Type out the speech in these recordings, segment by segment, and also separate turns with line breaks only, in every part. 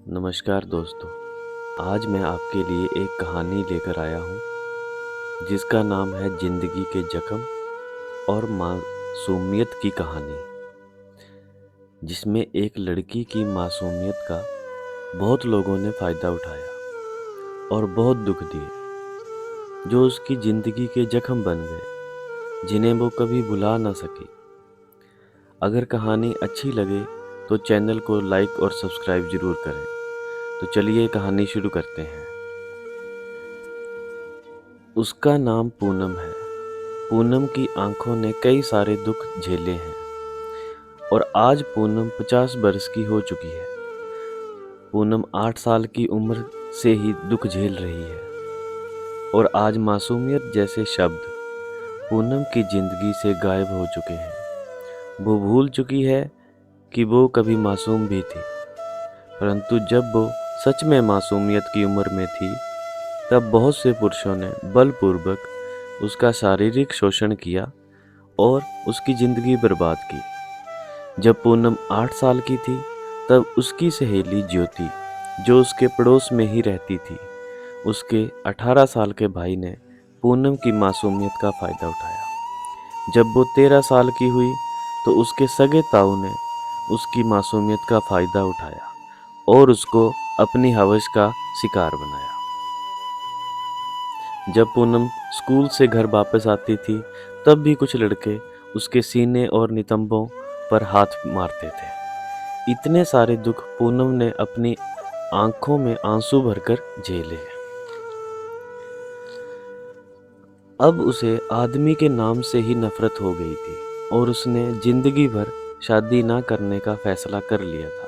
नमस्कार दोस्तों। आज मैं आपके लिए एक कहानी लेकर आया हूँ जिसका नाम है ज़िंदगी के ज़ख्म और मासूमियत की कहानी। जिसमें एक लड़की की मासूमियत का बहुत लोगों ने फ़ायदा उठाया और बहुत दुख दिए, जो उसकी ज़िंदगी के ज़ख्म बन गए, जिन्हें वो कभी भुला ना सकी। अगर कहानी अच्छी लगे तो चैनल को लाइक और सब्सक्राइब ज़रूर करें। तो चलिए कहानी शुरू करते हैं। उसका नाम पूनम है। पूनम की आंखों ने कई सारे दुख झेले हैं और आज पूनम 50 बरस की हो चुकी है। पूनम 8 साल की उम्र से ही दुख झेल रही है और आज मासूमियत जैसे शब्द पूनम की जिंदगी से गायब हो चुके हैं। वो भूल चुकी है कि वो कभी मासूम भी थी, परंतु जब वो सच में मासूमियत की उम्र में थी तब बहुत से पुरुषों ने बलपूर्वक उसका शारीरिक शोषण किया और उसकी ज़िंदगी बर्बाद की। जब पूनम 8 साल की थी तब उसकी सहेली ज्योति, जो उसके पड़ोस में ही रहती थी, उसके 18 साल के भाई ने पूनम की मासूमियत का फ़ायदा उठाया। जब वो 13 साल की हुई तो उसके सगे ताऊ ने उसकी मासूमियत का फ़ायदा उठाया और उसको अपनी हवस का शिकार बनाया। जब पूनम स्कूल से घर वापस आती थी तब भी कुछ लड़के उसके सीने और नितंबों पर हाथ मारते थे। इतने सारे दुख पूनम ने अपनी आंखों में आंसू भरकर झेले। अब उसे आदमी के नाम से ही नफरत हो गई थी और उसने जिंदगी भर शादी ना करने का फैसला कर लिया था।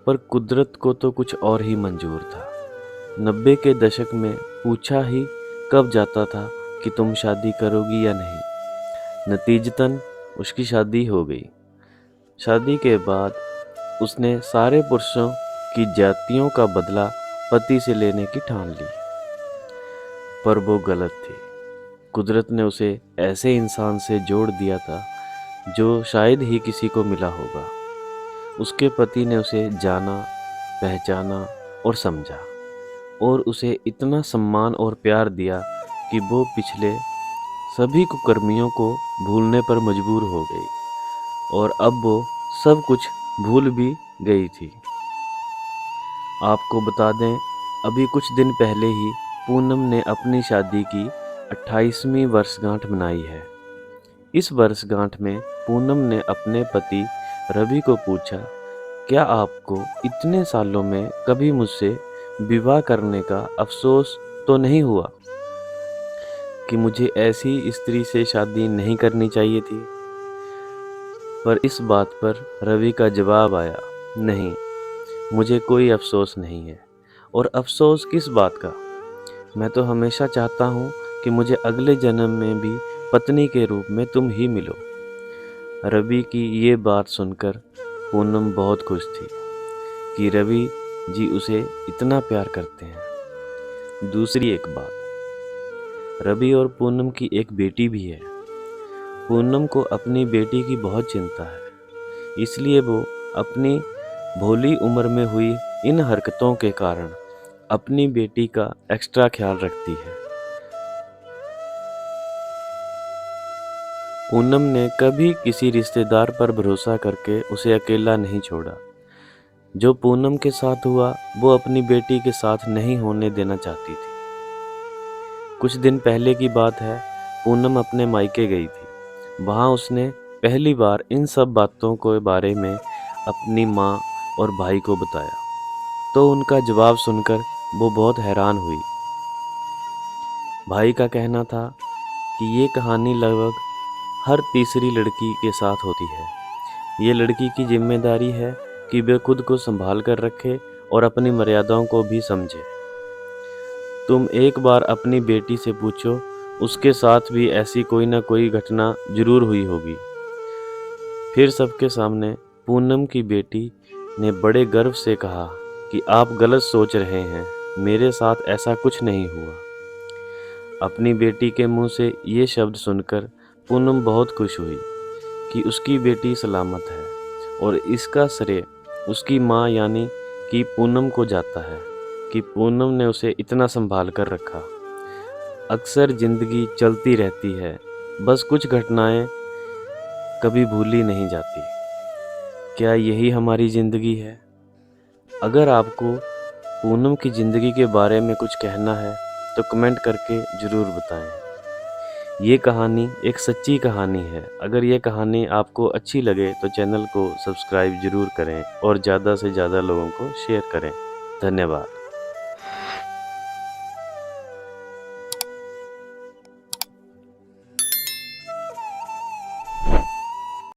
पर कुदरत को तो कुछ और ही मंजूर था। 90 के दशक में पूछा ही कब जाता था कि तुम शादी करोगी या नहीं। नतीजतन उसकी शादी हो गई। शादी के बाद उसने सारे पुरुषों की जातियों का बदला पति से लेने की ठान ली, पर वो गलत थी। कुदरत ने उसे ऐसे इंसान से जोड़ दिया था जो शायद ही किसी को मिला होगा। उसके पति ने उसे जाना, पहचाना और समझा और उसे इतना सम्मान और प्यार दिया कि वो पिछले सभी कुकर्मियों को भूलने पर मजबूर हो गई और अब वो सब कुछ भूल भी गई थी। आपको बता दें, अभी कुछ दिन पहले ही पूनम ने अपनी शादी की 28वीं वर्षगांठ मनाई है। इस वर्षगांठ में पूनम ने अपने पति रवि को पूछा, क्या आपको इतने सालों में कभी मुझसे विवाह करने का अफसोस तो नहीं हुआ कि मुझे ऐसी स्त्री से शादी नहीं करनी चाहिए थी? पर इस बात पर रवि का जवाब आया, नहीं, मुझे कोई अफसोस नहीं है। और अफसोस किस बात का? मैं तो हमेशा चाहता हूँ कि मुझे अगले जन्म में भी पत्नी के रूप में तुम ही मिलो। रवि की ये बात सुनकर पूनम बहुत खुश थी कि रवि जी उसे इतना प्यार करते हैं। दूसरी एक बात, रवि और पूनम की एक बेटी भी है। पूनम को अपनी बेटी की बहुत चिंता है, इसलिए वो अपनी भोली उम्र में हुई इन हरकतों के कारण अपनी बेटी का एक्स्ट्रा ख्याल रखती है। पूनम ने कभी किसी रिश्तेदार पर भरोसा करके उसे अकेला नहीं छोड़ा। जो पूनम के साथ हुआ वो अपनी बेटी के साथ नहीं होने देना चाहती थी। कुछ दिन पहले की बात है, पूनम अपने मायके गई थी। वहाँ उसने पहली बार इन सब बातों के बारे में अपनी माँ और भाई को बताया, तो उनका जवाब सुनकर वो बहुत हैरान हुई। भाई का कहना था कि ये कहानी लगभग हर तीसरी लड़की के साथ होती है। ये लड़की की जिम्मेदारी है कि वे खुद को संभाल कर रखे और अपनी मर्यादाओं को भी समझे। तुम एक बार अपनी बेटी से पूछो, उसके साथ भी ऐसी कोई ना कोई घटना जरूर हुई होगी। फिर सबके सामने पूनम की बेटी ने बड़े गर्व से कहा कि आप गलत सोच रहे हैं, मेरे साथ ऐसा कुछ नहीं हुआ। अपनी बेटी के मुंह से ये शब्द सुनकर पूनम बहुत खुश हुई कि उसकी बेटी सलामत है और इसका श्रेय उसकी माँ यानी कि पूनम को जाता है कि पूनम ने उसे इतना संभाल कर रखा। अक्सर ज़िंदगी चलती रहती है, बस कुछ घटनाएं कभी भूली नहीं जाती। क्या यही हमारी ज़िंदगी है? अगर आपको पूनम की ज़िंदगी के बारे में कुछ कहना है तो कमेंट करके ज़रूर बताएं। ये कहानी एक सच्ची कहानी है। अगर ये कहानी आपको अच्छी लगे तो चैनल को सब्सक्राइब ज़रूर करें और ज़्यादा से ज़्यादा लोगों को शेयर करें। धन्यवाद।